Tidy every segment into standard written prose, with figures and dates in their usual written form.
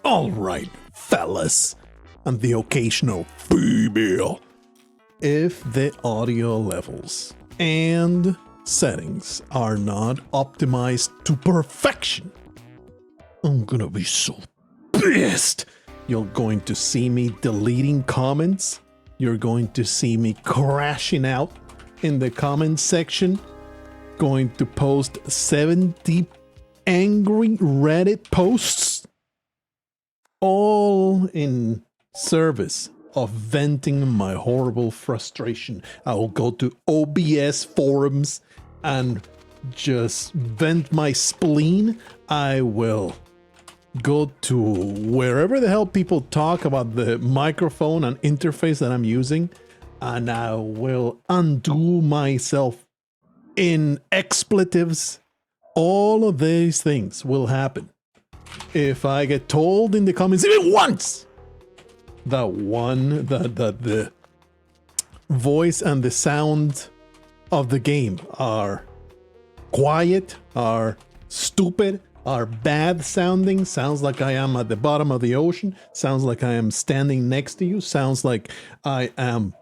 Alright, fellas, and the occasional female. If the audio levels and settings are not optimized to perfection, I'm gonna be so pissed. You're going to see me deleting comments. You're going to see me crashing out in the comments section. Going to post 70 angry Reddit posts. All in service of venting my horrible frustration. I will go to OBS forums and just vent my spleen. I will go to wherever the hell people talk about the microphone and interface that I'm using, and I will undo myself in expletives. All of these things will happen if I get told in the comments even once that the voice and the sound of the game are quiet, are stupid, are bad sounding, sounds like I am at the bottom of the ocean, sounds like I am standing next to you, sounds like I am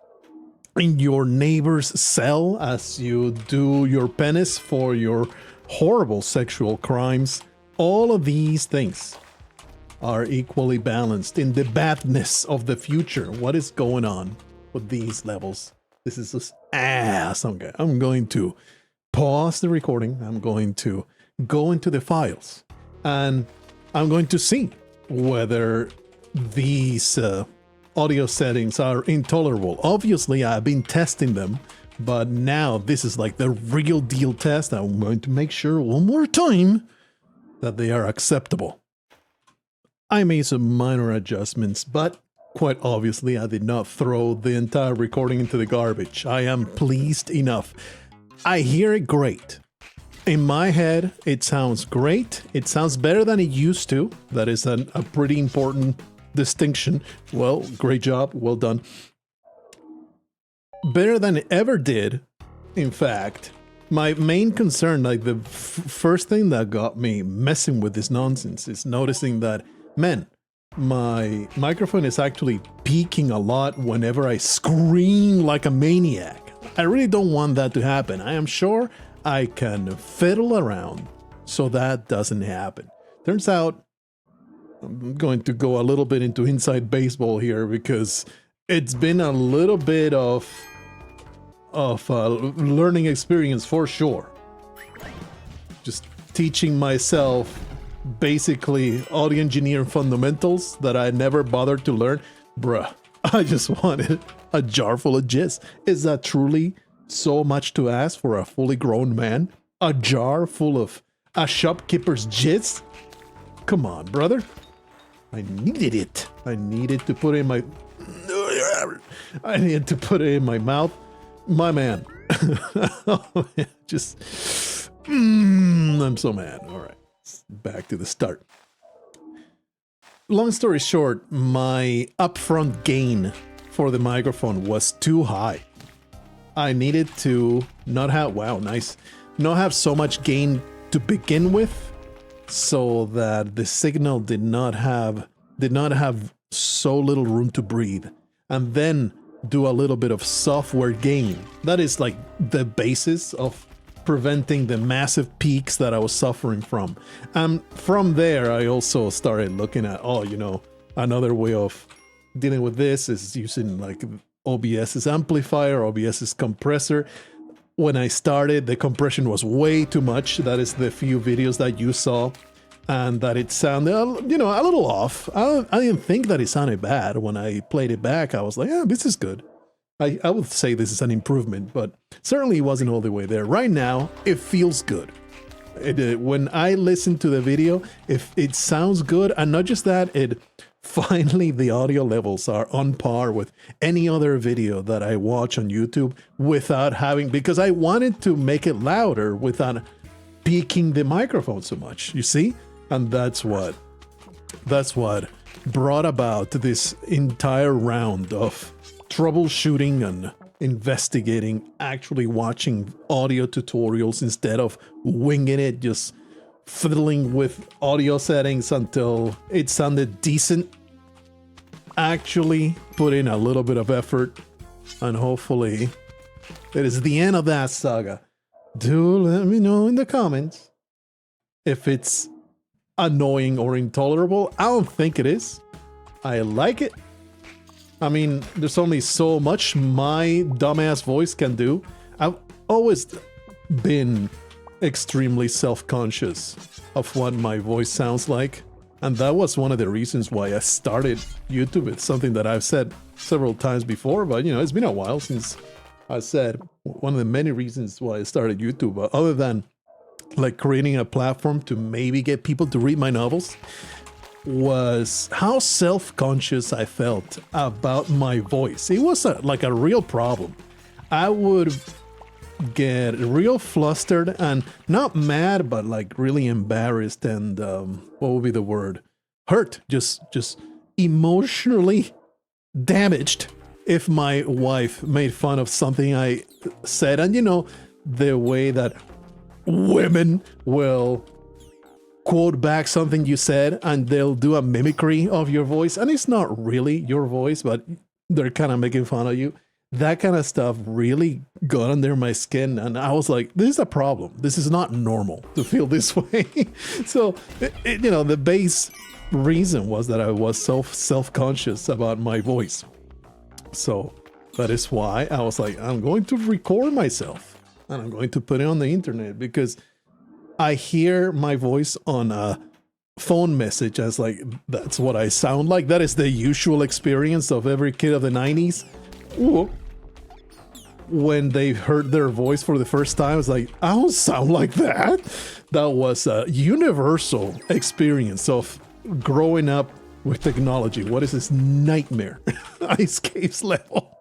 in your neighbor's cell as you do your penance for your horrible sexual crimes. All of these things are equally balanced in the badness of the future. What is going on with these levels? This is just ass. Okay, I'm going to pause the recording. I'm going to go into the files and I'm going to see whether these audio settings are intolerable. Obviously, I've been testing them, but now this is like the real deal test. I'm going to make sure one more time that they are acceptable. I made some minor adjustments, but quite obviously I did not throw the entire recording into the garbage. I am pleased enough. I hear it great. In my head, it sounds great. It sounds better than it used to. That is a pretty important distinction. Well, great job. Well done. Better than it ever did, in fact. My main concern, like the first thing that got me messing with this nonsense is noticing that, man, my microphone is actually peaking a lot whenever I scream like a maniac. I really don't want that to happen. I am sure I can fiddle around so that doesn't happen. Turns out I'm going to go a little bit into inside baseball here because it's been a little bit of learning experience for sure. Just teaching myself basically audio engineering fundamentals that I never bothered to learn. Bruh, I just wanted a jar full of jizz. Is that truly so much to ask for a fully grown man? A jar full of a shopkeeper's jizz? Come on, brother. I needed it. I needed to put it in my... I needed to put it in my mouth. My man. Just... I'm so mad. All right. Back to the start. Long story short, my upfront gain for the microphone was too high. I needed to not have... Wow, nice. Not have so much gain to begin with, so that the signal did not have so little room to breathe, and then do a little bit of software gain. That is like the basis of preventing the massive peaks that I was suffering from. And from there, I also started looking at, oh, you know, another way of dealing with this is using like OBS's amplifier, OBS's compressor. When I started, the compression was way too much. That is the few videos that you saw, and that it sounded, you know, a little off. I didn't think that it sounded bad. When I played it back, I was like, yeah, this is good. I would say this is an improvement, but certainly it wasn't all the way there. Right now, it feels good. When I listen to the video, if it sounds good, and not just that, finally the audio levels are on par with any other video that I watch on YouTube without having, because I wanted to make it louder without peaking the microphone so much, you see? And that's what brought about this entire round of troubleshooting and investigating, actually watching audio tutorials instead of winging it, just fiddling with audio settings until it sounded decent. Actually put in a little bit of effort, and hopefully it is the end of that saga. Do let me know in the comments if it's annoying or intolerable. I don't think it is. I like it. I mean, there's only so much my dumbass voice can do. I've always been extremely self-conscious of what my voice sounds like, and that was one of the reasons why I started YouTube. It's something that I've said several times before, but you know, it's been a while since I said one of the many reasons why I started YouTube, other than like creating a platform to maybe get people to read my novels, was how self-conscious I felt about my voice. It was like a real problem. I would get real flustered and not mad, but like really embarrassed and what would be the word? Hurt, just emotionally damaged if my wife made fun of something I said. And you know, the way that women will quote back something you said and they'll do a mimicry of your voice, and it's not really your voice, but they're kind of making fun of you. That kind of stuff really got under my skin, and I was like, this is a problem. This is not normal to feel this way. So you know, the base reason was that I was self-conscious about my voice. So that is why I was like, I'm going to record myself and I'm going to put it on the internet, because I hear my voice on a phone message as like, that's what I sound like. That is the usual experience of every kid of the 90s. Ooh. When they heard their voice for the first time, it's like, I don't sound like that. That was a universal experience of growing up with technology. What is this nightmare? Ice Caves level.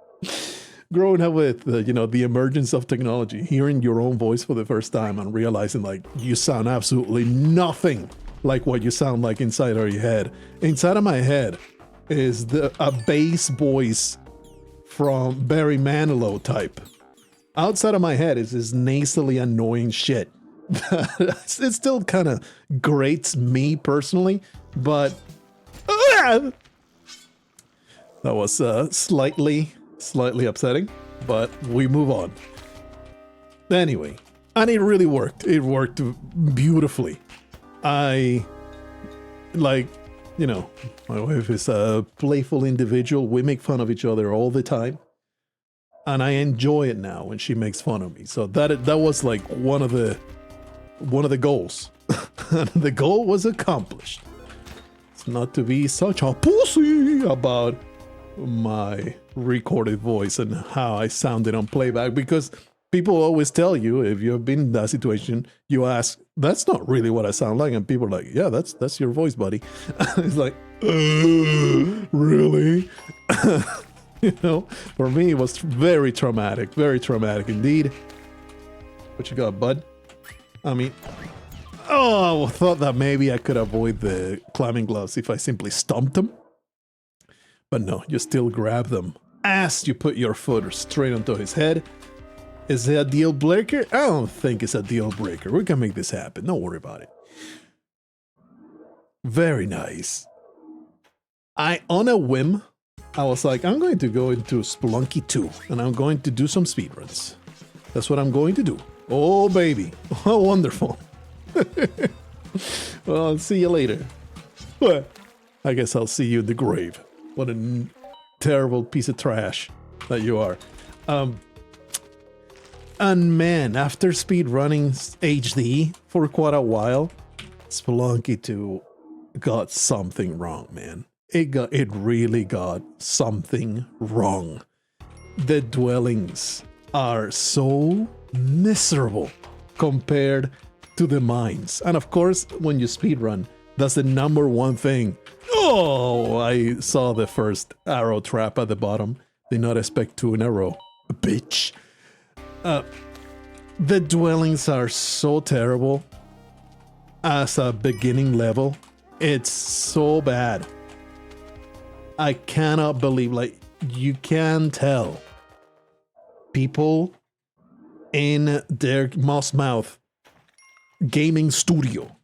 Growing up with you know, the emergence of technology, hearing your own voice for the first time and realizing like you sound absolutely nothing like what you sound like inside of your head. Inside of my head is a bass voice from Barry Manilow type. Outside of my head is this nasally annoying shit. It still kind of grates me personally, but that was slightly upsetting, but we move on. Anyway, and it really worked. It worked beautifully. I, like, you know, my wife is a playful individual. We make fun of each other all the time, and I enjoy it now when she makes fun of me. So that was like one of the goals. And the goal was accomplished. It's not to be such a pussy about my recorded voice and how I sounded on playback, because people always tell you, if you've been in that situation, you ask, that's not really what I sound like, and people are like, yeah, that's your voice, buddy. It's like, really? You know, for me it was very traumatic indeed. What you got, bud? I mean, oh, I thought that maybe I could avoid the climbing gloves if I simply stomped them. But no, you still grab them as you put your foot straight onto his head. Is it a deal breaker? I don't think it's a deal breaker. We can make this happen. Don't worry about it. Very nice. On a whim, I was like, I'm going to go into Spelunky 2 and I'm going to do some speedruns. That's what I'm going to do. Oh, baby. Oh, wonderful. Well, I'll see you later. Well, I guess I'll see you in the grave. What a terrible piece of trash that you are. And man, after speedrunning HD for quite a while, Spelunky 2 got something wrong, man. It really got something wrong. The dwellings are so miserable compared to the mines. And of course, when you speedrun, that's the number one thing. Oh, I saw the first arrow trap at the bottom. Did not expect two in a row. Bitch. The dwellings are so terrible as a beginning level. It's so bad. I cannot believe, like, you can tell people in their MOTH gaming studio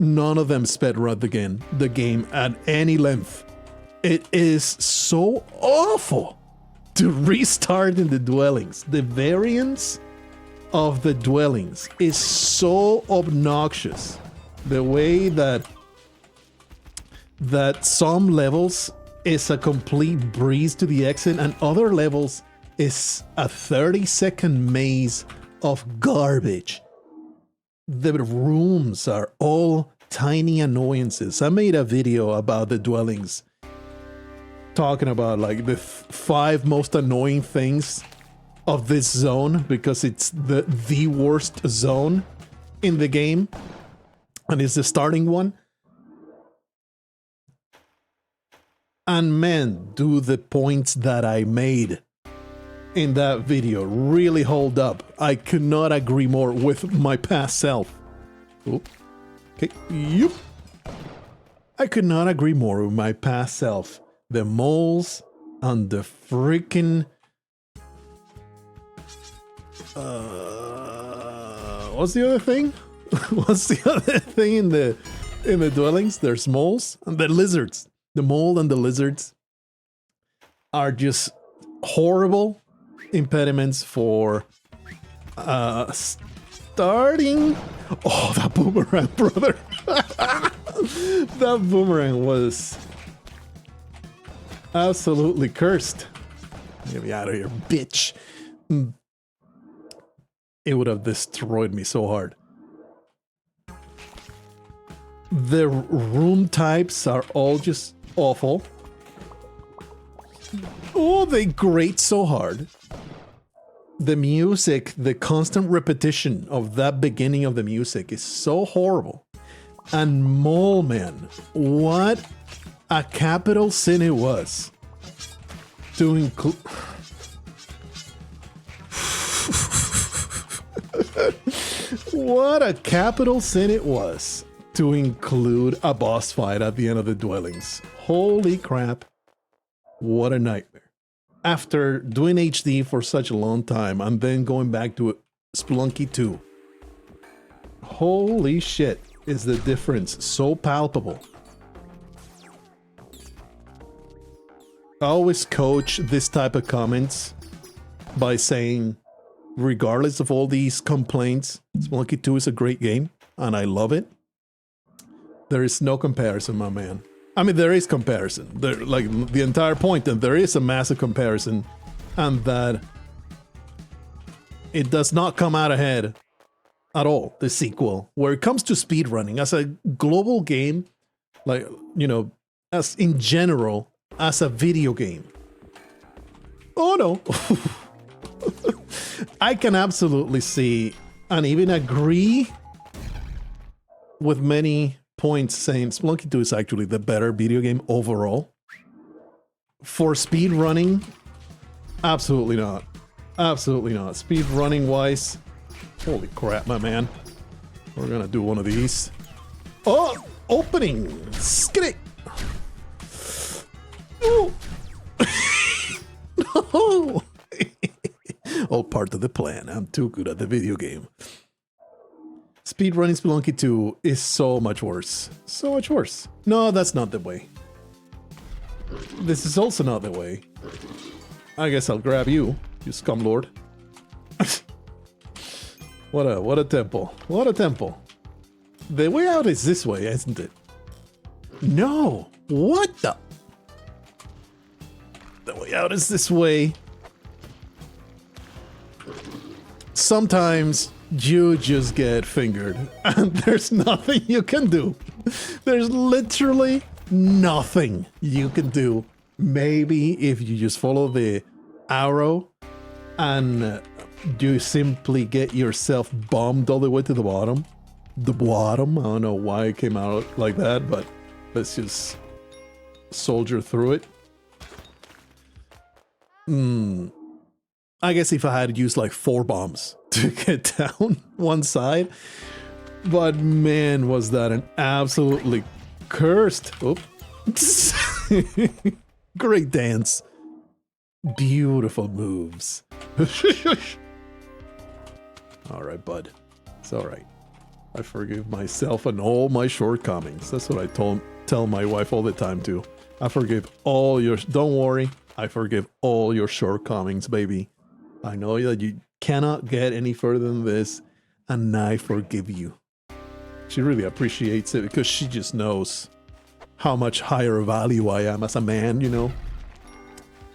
none of them speedrun the game at any length. It is so awful to restart in the dwellings. The variance of the dwellings is so obnoxious. The way that some levels is a complete breeze to the exit and other levels is a 30-second maze of garbage. The rooms are all tiny annoyances. I made a video about the dwellings, talking about like the 5 most annoying things of this zone, because it's the worst zone in the game and it's the starting one. And man, do the points that I made in that video really hold up. I could not agree more with my past self. Oop. Okay, yep. I could not agree more with my past self. The moles and the freaking what's the other thing? What's the other thing in the dwellings? There's moles and the lizards. The mole and the lizards are just horrible impediments for starting. Oh, that boomerang, brother. That boomerang was absolutely cursed. Get me out of here, bitch. It would have destroyed me so hard. The room types are all just awful. Oh, they grate so hard. The music, the constant repetition of that beginning of the music is so horrible. And Mole Man, what a capital sin it was to include. What a capital sin it was to include a boss fight at the end of the dwellings. Holy crap. What a nightmare. After doing HD for such a long time and then going back to Spelunky 2. Holy shit, is the difference so palpable. I always coach this type of comments by saying, regardless of all these complaints, Spelunky 2 is a great game and I love it. There is no comparison, my man. I mean, there is comparison. There, like the entire point, and there is a massive comparison, and that it does not come out ahead at all, the sequel. Where it comes to speedrunning, as a global game, like, you know, as in general, as a video game. Oh no. I can absolutely see and even agree with many points saying Spelunky 2 is actually the better video game overall. For speed running, absolutely not. Absolutely not. Speed running wise, holy crap, my man. We're gonna do one of these. Oh, opening! Skit it! Oh! No! All part of the plan. I'm too good at the video game. Speedrunning Spelunky 2 is so much worse. So much worse. No, that's not the way. This is also not the way. I guess I'll grab you, you scumlord. What a temple. What a temple. The way out is this way, isn't it? No! What the? The way out is this way. Sometimes you just get fingered and there's nothing you can do. There's literally nothing you can do. Maybe if you just follow the arrow and you simply get yourself bombed all the way to the bottom. The bottom, I don't know why it came out like that, but let's just soldier through it. I guess if I had used like 4 bombs to get down one side, but man, was that an absolutely cursed. Oh. Great dance. Beautiful moves. All right, bud. It's all right. I forgive myself and all my shortcomings. That's what I tell my wife all the time too. I forgive all your... Don't worry, I forgive all your shortcomings, baby. I know that you cannot get any further than this, and I forgive you. She really appreciates it because she just knows how much higher value I am as a man, you know?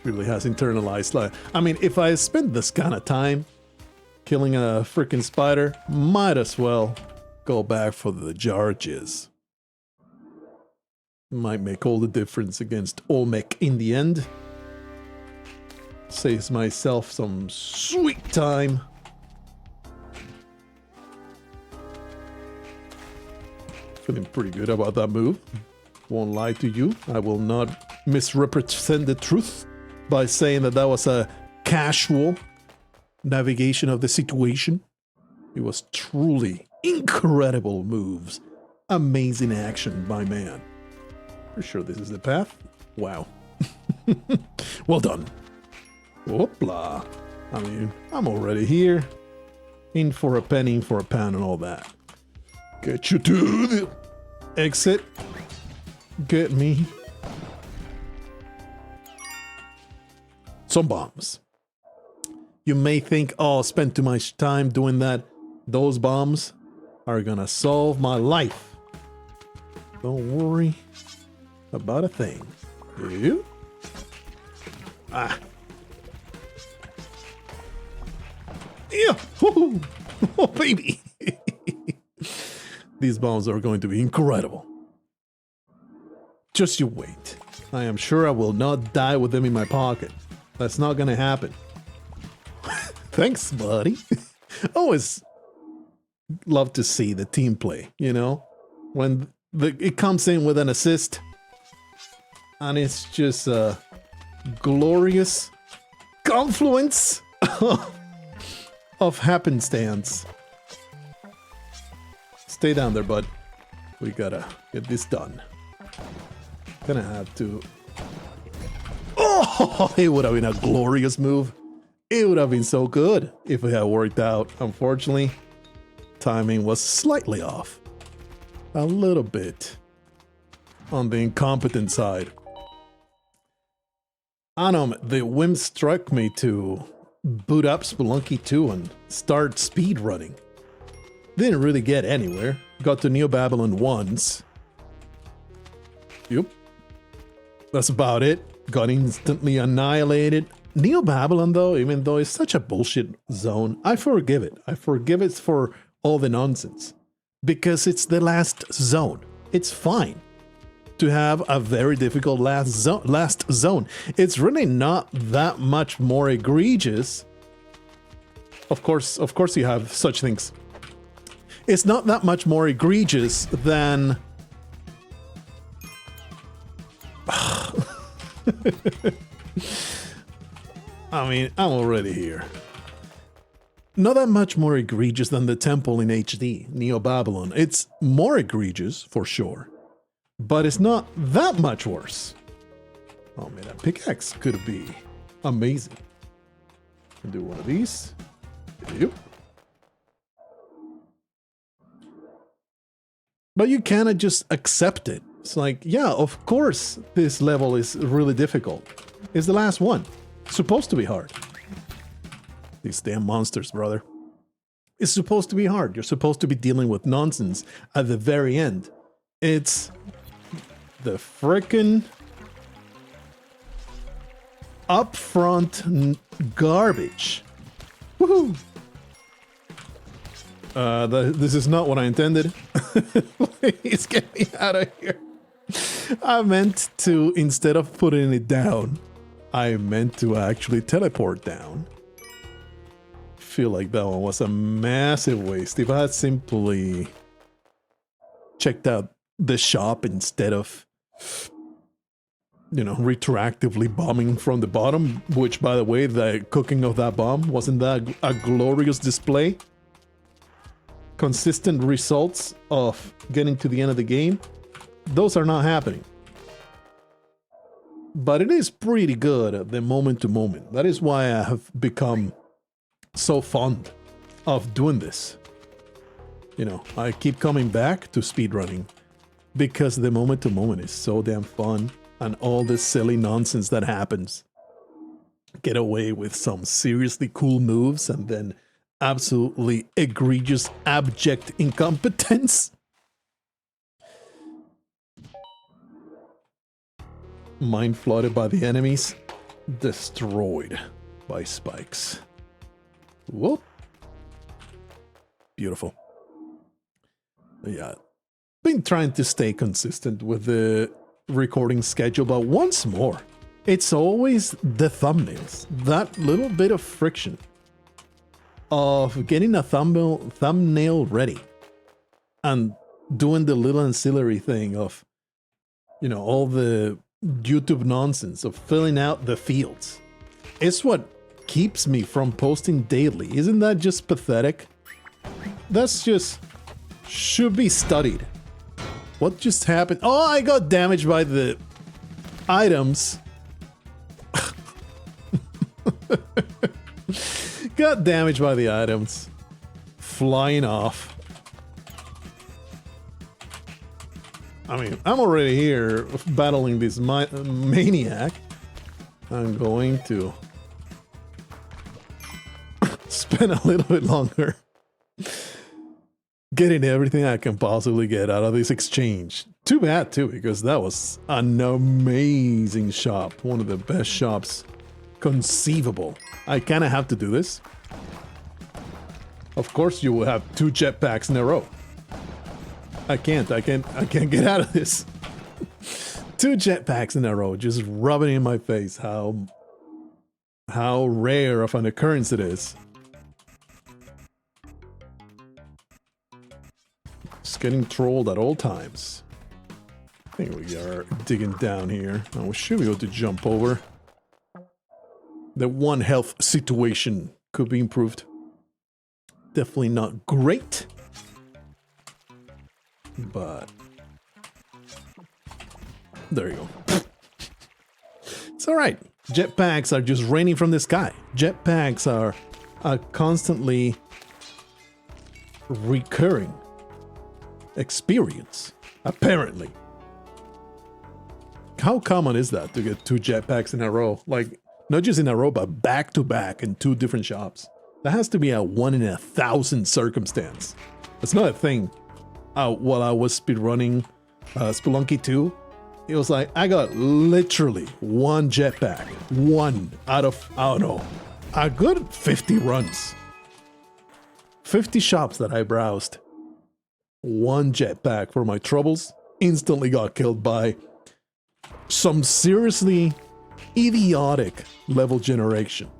Really has internalized, like, I mean, if I spend this kind of time killing a freaking spider, might as well go back for the charges. Might make all the difference against Olmec in the end. Saves myself some sweet time. Feeling pretty good about that move. Won't lie to you. I will not misrepresent the truth by saying that that was a casual navigation of the situation. It was truly incredible moves. Amazing action by man. Pretty sure this is the path. Wow. Well done. Whoopla. I mean, I'm already here. In for a penny, in for a pound and all that. Get you to the exit. Get me some bombs. You may think, oh, I spent too much time doing that. Those bombs are gonna solve my life. Don't worry about a thing. You? Ah. Yeah. Woo-hoo. Oh, baby. These bombs are going to be incredible. Just you wait. I am sure I will not die with them in my pocket. That's not gonna happen. Thanks, buddy. Always love to see the team play, you know? When it comes in with an assist, and it's just a glorious confluence of happenstance. Stay down there, bud. We gotta get this done. Gonna have to... Oh, it would have been a glorious move. It would have been so good if it had worked out. Unfortunately, timing was slightly off. A little bit on the incompetent side. I don't know, the whim struck me to boot up Spelunky 2 and start speedrunning. Didn't really get anywhere. Got to Neo Babylon once. Yep. That's about it. Got instantly annihilated. Neo Babylon, though, even though it's such a bullshit zone, I forgive it. I forgive it for all the nonsense. Because it's the last zone. It's fine to have a very difficult last zone. It's really not that much more egregious. Of course you have such things. It's not that much more egregious than... I mean, I'm already here. Not that much more egregious than the temple in HD, Neo Babylon. It's more egregious, for sure. But it's not that much worse. Oh man, that pickaxe could be amazing. Can do one of these. Yep. But you cannot just accept it. It's like, yeah, of course this level is really difficult. It's the last one. It's supposed to be hard. These damn monsters, brother. It's supposed to be hard. You're supposed to be dealing with nonsense at the very end. It's the frickin' upfront garbage. Woohoo! This is not what I intended. Please get me out of here. I meant to, instead of putting it down, I meant to actually teleport down. Feel like that one was a massive waste. If I had simply checked out the shop instead of, you know, retroactively bombing from the bottom, which, by the way, the cooking of that bomb, wasn't that a glorious display? Consistent results of getting to the end of the game, those are not happening. But it is pretty good at the moment to moment. That is why I have become so fond of doing this. you know, I keep coming back to speedrunning because the moment to moment is so damn fun, and all this silly nonsense that happens. Get away with some seriously cool moves and then absolutely egregious, abject incompetence. Mind flooded by the enemies, destroyed by spikes. Whoop. Beautiful. Yeah. Been trying to stay consistent with the recording schedule, but once more, it's always the thumbnails. That little bit of friction of getting a thumbnail ready and doing the little ancillary thing of, you know, all the YouTube nonsense of filling out the fields. It's what keeps me from posting daily. Isn't that just pathetic? That's just should be studied. What just happened? Oh, I got damaged by the items. Got damaged by the items. Flying off. I mean, I'm already here battling this maniac. I'm going to spend a little bit longer getting everything I can possibly get out of this exchange. Too bad too, because that was an amazing shop. One of the best shops conceivable. I kind of have to do this. Of course you will have 2 jetpacks in a row. I can't get out of this. 2 jetpacks in a row, just rubbing in my face how rare of an occurrence it is. Just getting trolled at all times. I think we are digging down here. Now we should be able to jump over. The 1 health situation could be improved. Definitely not great. But there you go. It's alright. Jetpacks are just raining from the sky. Jetpacks are a constantly recurring experience, apparently. How common is that to get 2 jetpacks in a row? Like, not just in a row, but back to back in 2 different shops. That has to be a 1 in 1,000 circumstance. It's not a thing. While I was speedrunning Spelunky 2, it was like, I got literally 1 jetpack. 1 out of, I don't know, a good 50 runs. 50 shops that I browsed. 1 jetpack for my troubles. Instantly got killed by some seriously idiotic level generation.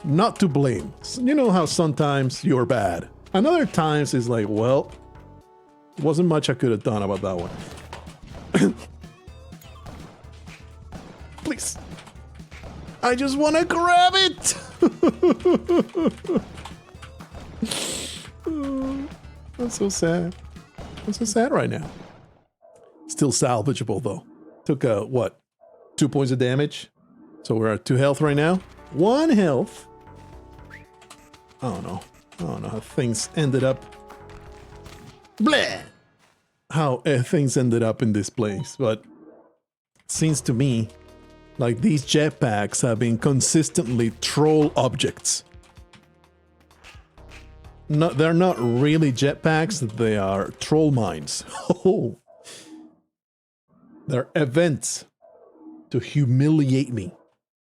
Not to blame. You know how sometimes you're bad. And other times it's like, well, wasn't much I could have done about that one. Please. I just want to grab it! I'm so sad. I'm so sad right now. Still salvageable though. Took what? 2 points of damage. So we're at 2 health right now. 1 health. I don't know how things ended up. Bleh! How things ended up in this place, but it seems to me like these jetpacks have been consistently troll objects. No, they're not really jetpacks, they are troll mines. Oh. They're events to humiliate me,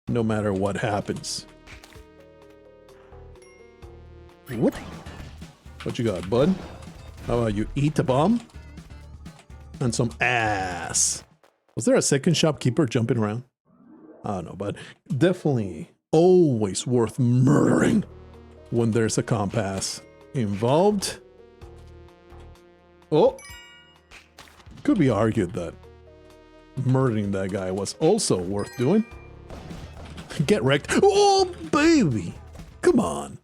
no matter what happens. Whoop. What you got, bud? How about you eat a bomb? And some ass. Was there a second shopkeeper jumping around? I don't know, but definitely always worth murdering when there's a compass involved. Oh! Could be argued that murdering that guy was also worth doing. Get wrecked. Oh, baby! Come on.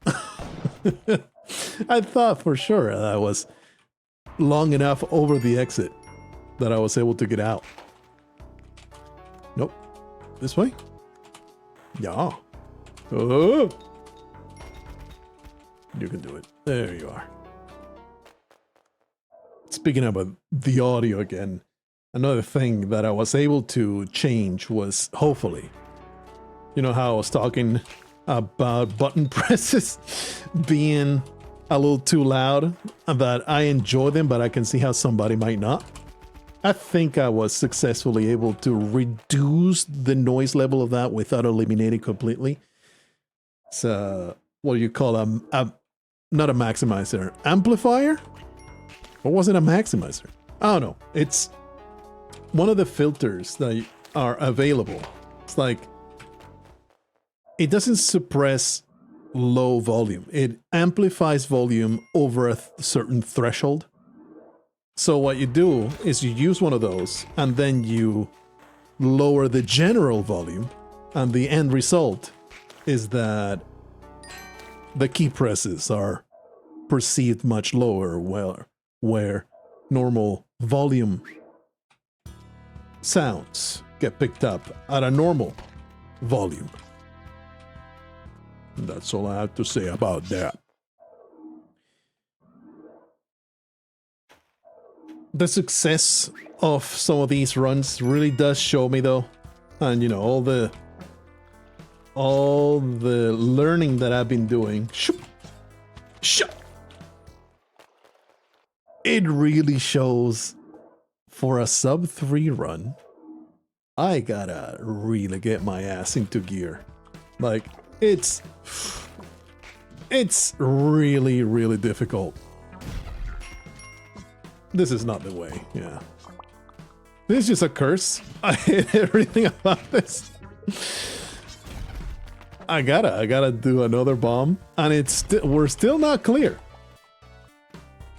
I thought for sure that I was long enough over the exit that I was able to get out. Nope. This way? Yeah. Oh! You can do it. There you are. speaking about the audio again, another thing that I was able to change was, hopefully, you know how I was talking about button presses being a little too loud, and that I enjoy them, but I can see how somebody might not. I think I was successfully able to reduce the noise level of that without eliminating completely. So, what do you call not a maximizer, amplifier? Or was it a maximizer? I don't know. It's one of the filters that are available. It's like, it doesn't suppress low volume. It amplifies volume over a certain threshold. So what you do is you use one of those and then you lower the general volume, and the end result is that the key presses are perceived much lower, where normal volume sounds get picked up at a normal volume. And that's all I have to say about that. The success of some of these runs really does show me, though, and you know, all the learning that I've been doing, it really shows. For a sub 3 run, I gotta really get my ass into gear. Like, it's really, really difficult. This is not the way, yeah. This is just a curse. I hate everything about this. I gotta do another bomb, and we're still not clear.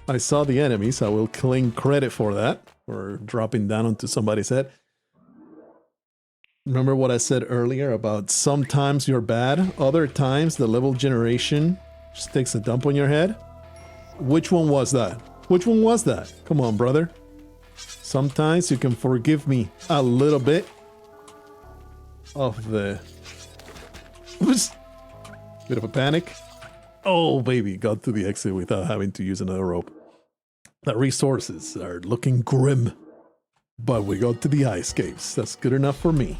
I saw the enemies. I will claim credit for that, for dropping down onto somebody's head. Remember what I said earlier about sometimes you're bad, other times the level generation just takes a dump on your head? Which one was that? Which one was that? Come on, brother. Sometimes you can forgive me a little bit of the... Oops. Bit of a panic. Oh, baby, got to the exit without having to use another rope. The resources are looking grim, but we got to the ice caves. That's good enough for me.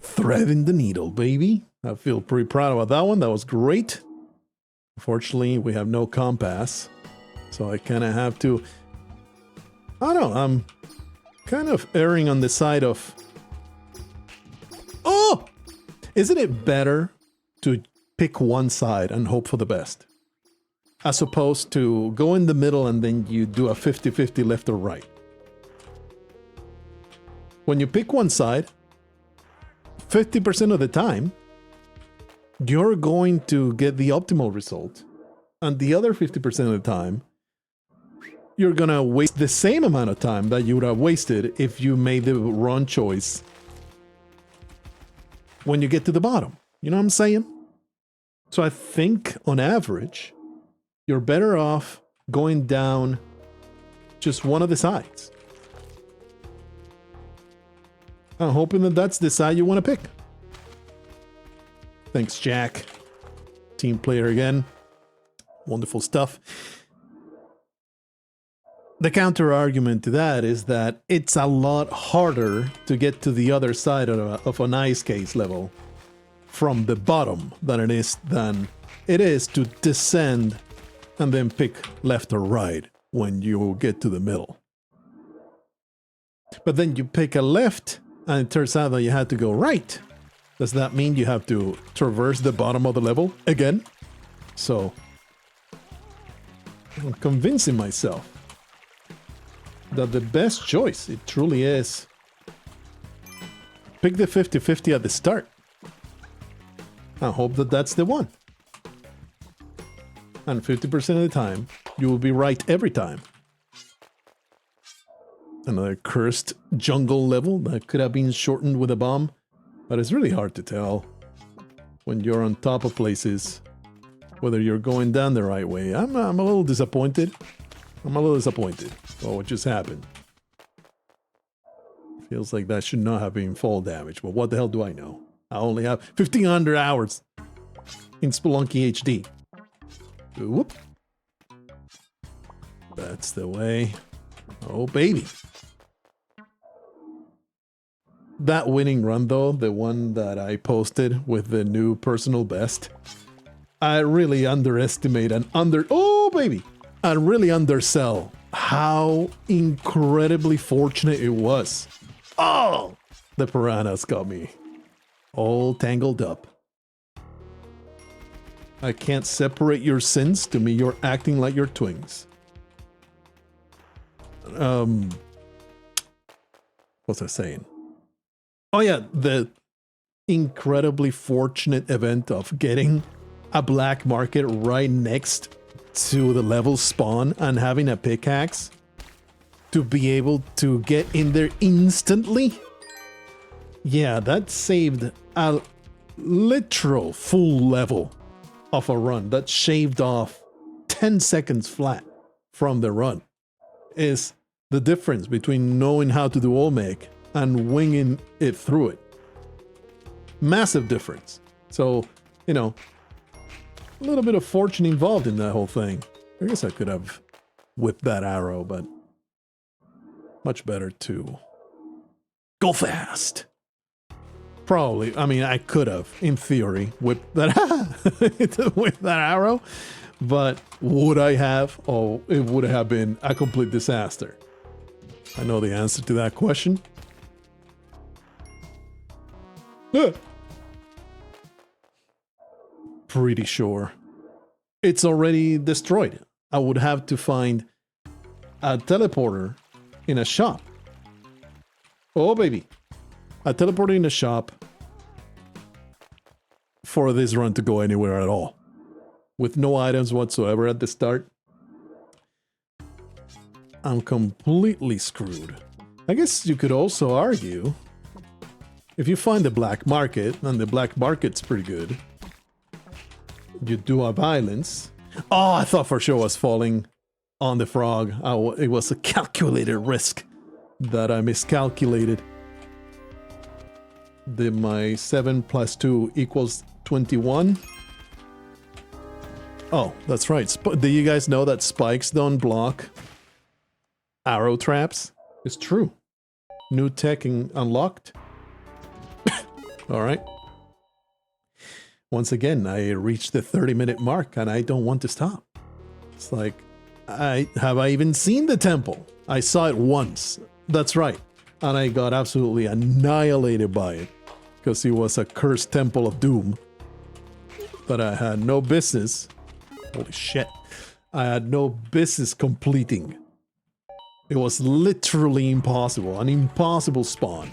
Threading the needle, baby. I feel pretty proud about that one. That was great. Unfortunately, we have no compass, so I kind of have to... I don't know, I'm kind of erring on the side of... Oh! Isn't it better to pick one side and hope for the best, as opposed to go in the middle and then you do a 50-50 left or right? When you pick one side, 50% of the time, you're going to get the optimal result. And the other 50% of the time, you're gonna waste the same amount of time that you would have wasted if you made the wrong choice when you get to the bottom. You know what I'm saying? So I think, on average, you're better off going down just one of the sides. I'm hoping that that's the side you want to pick. Thanks, Jack. Team player again. Wonderful stuff. The counter argument to that is that it's a lot harder to get to the other side of an ice cave level from the bottom than it is to descend and then pick left or right when you get to the middle. But then you pick a left and it turns out that you had to go right. Does that mean you have to traverse the bottom of the level again? So I'm convincing myself that the best choice, it truly is, pick the 50-50 at the start. I hope that that's the one. And 50% of the time, you will be right every time. Another cursed jungle level that could have been shortened with a bomb, but it's really hard to tell when you're on top of places whether you're going down the right way. I'm a little disappointed. Oh, what just happened? Feels like that should not have been fall damage, but what the hell do I know? I only have 1500 hours in Spelunky HD. Whoop. That's the way. Oh, baby. That winning run, though, the one that I posted with the new personal best, I really underestimate and oh, baby! I really undersell how incredibly fortunate it was. Oh! The piranhas got me all tangled up. I can't separate your sins. To me, you're acting like your twins. What's I saying? Oh yeah, the incredibly fortunate event of getting a black market right next to the level spawn and having a pickaxe to be able to get in there instantly. Yeah, that saved a literal full level of a run. That shaved off 10 seconds flat from the run. Is the difference between knowing how to do Olmec and winging it through it. Massive difference. So, you know, a little bit of fortune involved in that whole thing. I guess I could have whipped that arrow, but much better to go fast. Probably, I mean, I could have, in theory, whipped that, whipped that arrow, but would I have? Oh, it would have been a complete disaster. I know the answer to that question. Pretty sure it's already destroyed. I would have to find a teleporter in a shop. Oh, baby. A teleporter in a shop for this run to go anywhere at all. With no items whatsoever at the start. I'm completely screwed. I guess you could also argue, if you find the black market, and the black market's pretty good, you do have islands. Oh, I thought for sure I was falling on the frog. It was a calculated risk that I miscalculated. My 7 plus 2 equals 21. Oh, that's right. Do you guys know that spikes don't block arrow traps? It's true. New tech unlocked. All right. Once again, I reached the 30-minute mark and I don't want to stop. It's like, have I even seen the temple? I saw it once. That's right. And I got absolutely annihilated by it because it was a cursed temple of doom that I had no business. Holy shit. I had no business completing. It was literally impossible. An impossible spawn.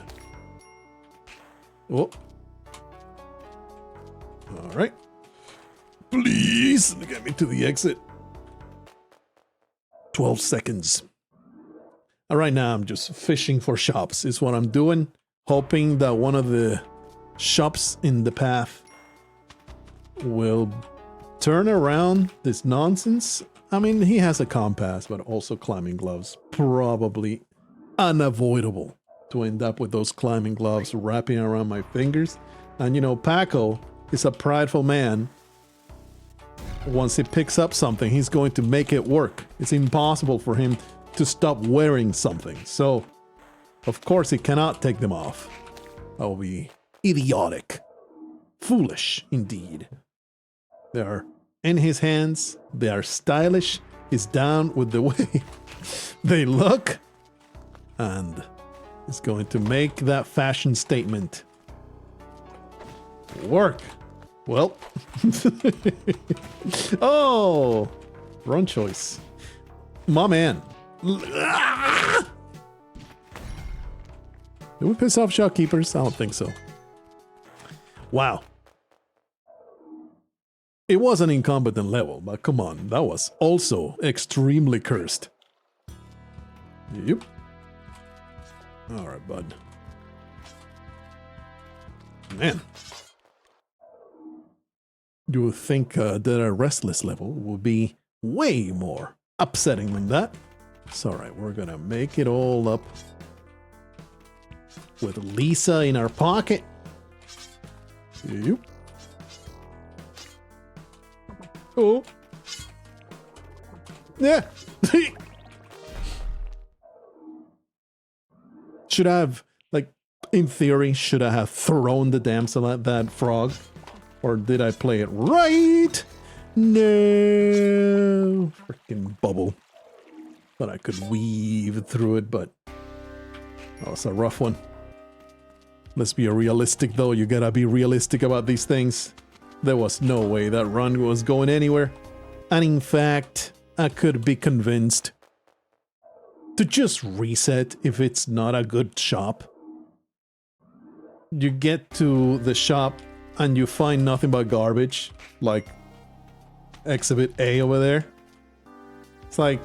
Oh. Alright. Please get me to the exit. 12 seconds. Right now I'm just fishing for shops is what I'm doing. Hoping that one of the shops in the path will turn around this nonsense. I mean, he has a compass, but also climbing gloves. Probably unavoidable to end up with those climbing gloves wrapping around my fingers. And you know, Paco is a prideful man. Once he picks up something, he's going to make it work. It's impossible for him to stop wearing something. So, of course, he cannot take them off. That will be idiotic. Foolish, indeed. They are in his hands. They are stylish. He's down with the way they look. And he's going to make that fashion statement work. Well. Oh, wrong choice. My man. Did we piss off shopkeepers? I don't think so. Wow. It was an incompetent level, but come on, that was also extremely cursed. Yep. Alright, bud. Man. You would think that a restless level would be way more upsetting than that. It's alright, we're gonna make it all up with Lisa in our pocket. Yep. Oh. Yeah. Should I have, like, in theory, should I have thrown the damsel at that frog? Or did I play it right? No. Freaking bubble. Thought I could weave through it, but that was a rough one. Let's be realistic, though. You gotta be realistic about these things. There was no way that run was going anywhere. And in fact, I could be convinced to just reset if it's not a good shop. You get to the shop and you find nothing but garbage, like Exhibit A over there. It's like,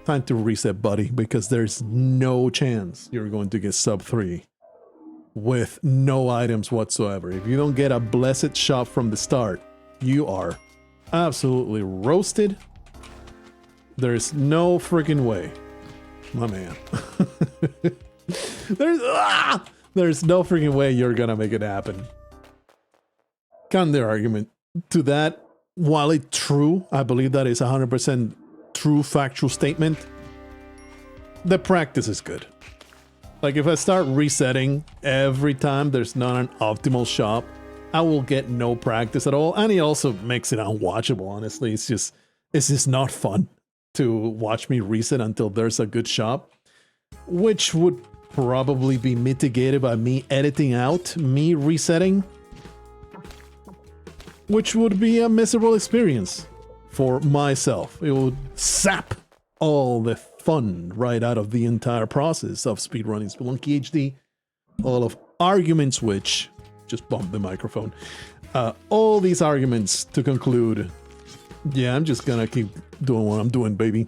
time to reset, buddy, because there's no chance you're going to get sub 3 with no items whatsoever. If you don't get a blessed shop from the start, you are absolutely roasted. There's no freaking way, my man. There's no freaking way you're gonna make it happen. Counter argument to that, while it's true, I believe that is 100% true factual statement, the practice is good. Like, if I start resetting every time there's not an optimal shop, I will get no practice at all, and it also makes it unwatchable, honestly. It's just not fun to watch me reset until there's a good shop, which would probably be mitigated by me editing out me resetting, which would be a miserable experience for myself. It would sap all the fun right out of the entire process of speedrunning Spelunky HD. All of arguments which... just bump the microphone. All these arguments to conclude, yeah, I'm just gonna keep doing what I'm doing, baby.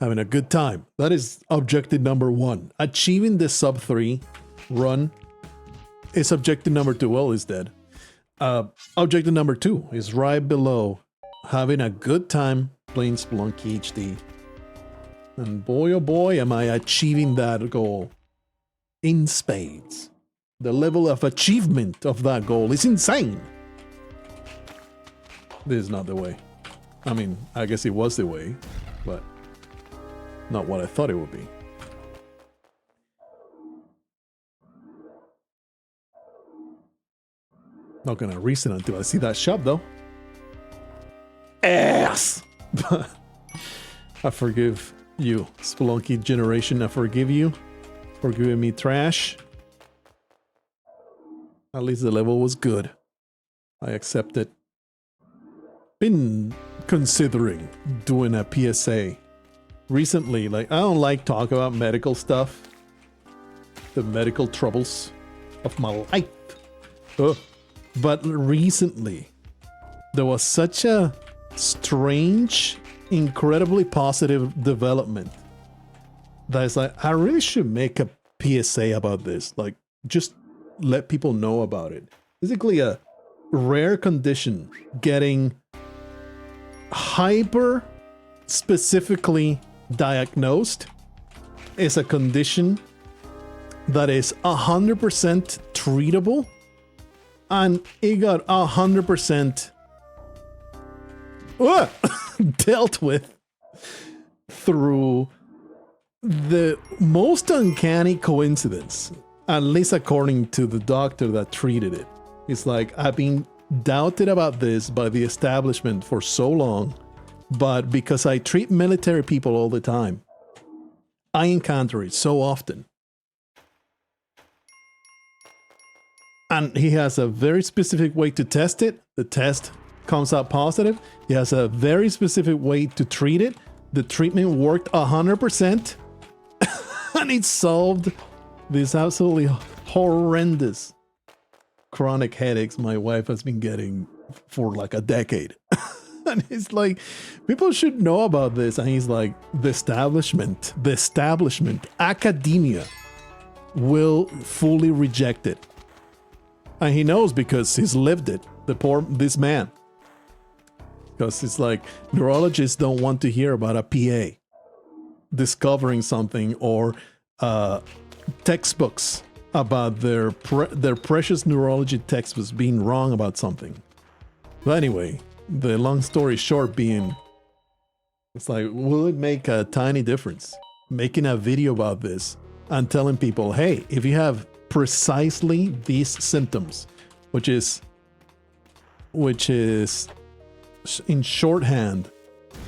Having a good time. That is objective number 1. Achieving the sub 3 run is objective number 2. Well, it's dead. Objective number 2 is right below having a good time playing Spelunky HD. And boy, oh boy, am I achieving that goal in spades. The level of achievement of that goal is insane. This is not the way. I mean, I guess it was the way, but not what I thought it would be. Not gonna reset until I see that shop, though. Ass! I forgive you, Spelunky generation. I forgive you for giving me trash. At least the level was good. I accept it. Been considering doing a PSA recently. Like, I don't like talking about medical stuff. The medical troubles of my life. Ugh. But recently, there was such a strange, incredibly positive development that it's like, I really should make a PSA about this. Like, just let people know about it. Basically, a rare condition getting hyper specifically diagnosed is a condition that is 100% treatable, and it got 100% dealt with through the most uncanny coincidence, at least according to the doctor that treated it. It's like, I've been doubted about this by the establishment for so long, but because I treat military people all the time, I encounter it so often. And he has a very specific way to test it. The test comes out positive. He has a very specific way to treat it. The treatment worked 100%. And it solved this absolutely horrendous chronic headaches my wife has been getting for like a decade. And it's like, people should know about this. And he's like, the establishment, academia will fully reject it. And he knows because he's lived it, this man. Because it's like, neurologists don't want to hear about a PA discovering something, or textbooks about their precious neurology textbooks being wrong about something. But anyway, the long story short being, it's like, will it make a tiny difference? Making a video about this and telling people, hey, if you have precisely these symptoms, which is in shorthand,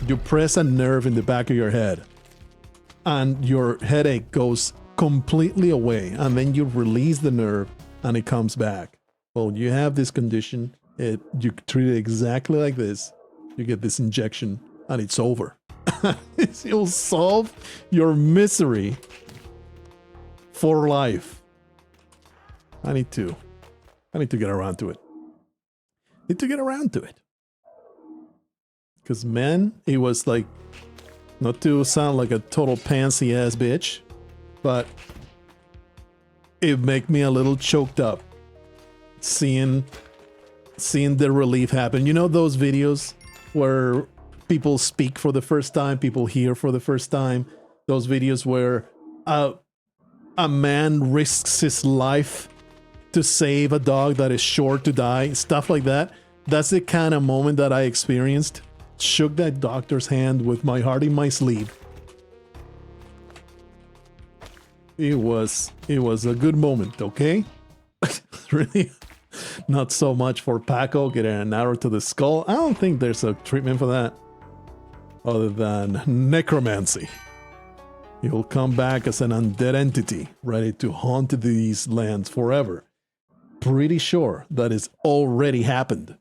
you press a nerve in the back of your head and your headache goes completely away, and then you release the nerve and it comes back. Well, you have this condition, you treat it exactly like this, you get this injection and it's over. It'll solve your misery for life. I need to get around to it. Because, man, it was like, not to sound like a total pansy ass bitch, but it make me a little choked up seeing the relief happen. You know those videos where people speak for the first time, people hear for the first time, those videos where a man risks his life to save a dog that is sure to die, stuff like that. That's the kind of moment that I experienced. Shook that doctor's hand with my heart in my sleeve. It was a good moment, okay? Really, not so much for Paco getting an arrow to the skull. I don't think there's a treatment for that, other than necromancy. He'll come back as an undead entity, ready to haunt these lands forever. Pretty sure that has already happened,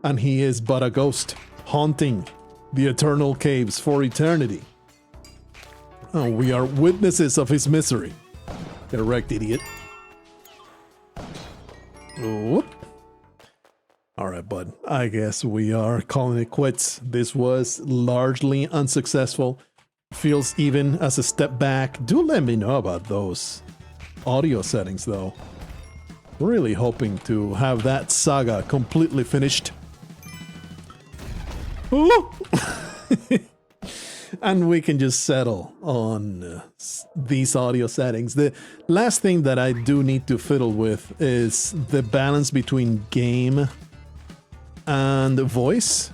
and he is but a ghost, haunting the eternal caves for eternity. Oh, we are witnesses of his misery. Correct, idiot. Whoop. Alright, bud. I guess we are calling it quits. This was largely unsuccessful. Feels even as a step back. Do let me know about those audio settings, though. Really hoping to have that saga completely finished. And we can just settle on these audio settings. The last thing that I do need to fiddle with is the balance between game and voice.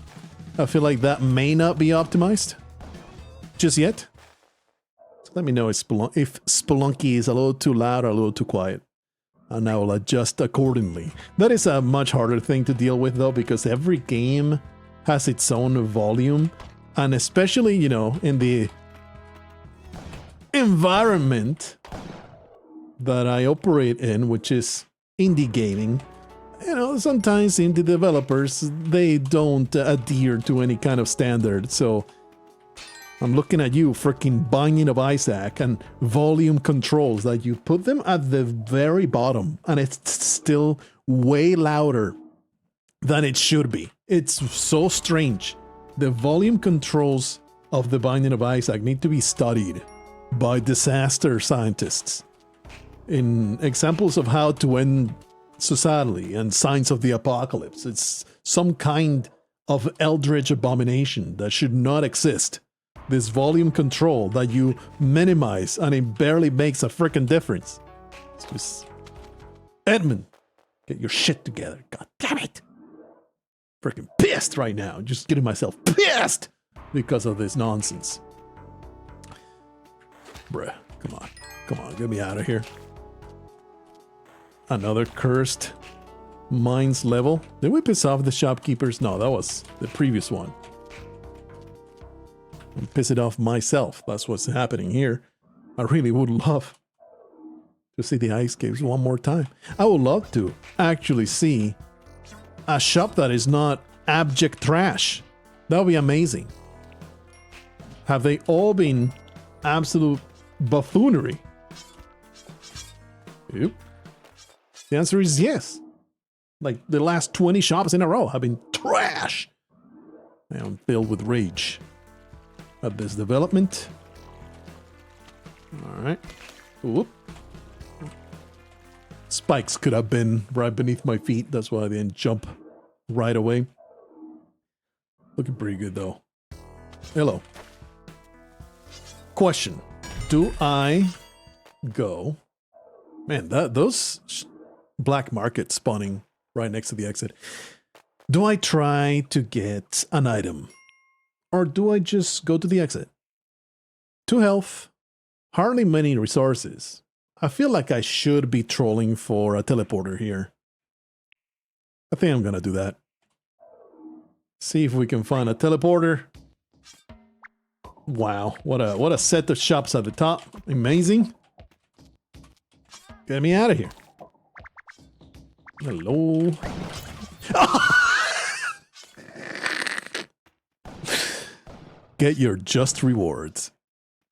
I feel like that may not be optimized just yet. So let me know if Spelunky is a little too loud or a little too quiet, and I will adjust accordingly. That is a much harder thing to deal with, though, because every game has its own volume, and especially, you know, in the environment that I operate in, which is indie gaming, you know, sometimes indie developers, they don't adhere to any kind of standard. So I'm looking at you, freaking Binding of Isaac, and volume controls that you put them at the very bottom, and it's still way louder than it should be. It's so strange. The volume controls of the Binding of Isaac need to be studied by disaster scientists in examples of how to end society and signs of the apocalypse. It's some kind of eldritch abomination that should not exist. This volume control that you minimize and it barely makes a freaking difference. It's just... Edmund, get your shit together. God damn it. Freaking pissed right now. Just getting myself pissed because of this nonsense. Bruh, come on, get me out of here. Another cursed mines level. Did we piss off the shopkeepers? No, that was the previous one. I'm pissing off myself. That's what's happening here. I really would love to see the ice caves one more time. I would love to actually see a shop that is not abject trash. That would be amazing. Have they all been absolute buffoonery? Yep. The answer is yes. Like the last 20 shops in a row have been trash. I am filled with rage at this development. Alright. Whoop. Spikes could have been right beneath my feet. That's why I didn't jump right away. Looking pretty good though. Hello. Question. Do I go... Man, those black market spawning right next to the exit. Do I try to get an item? Or do I just go to the exit? 2 health. Hardly many resources. I feel like I should be trolling for a teleporter here. I think I'm gonna do that. See if we can find a teleporter. Wow, what a set of shops at the top. Amazing. Get me out of here. Hello. Get your just rewards.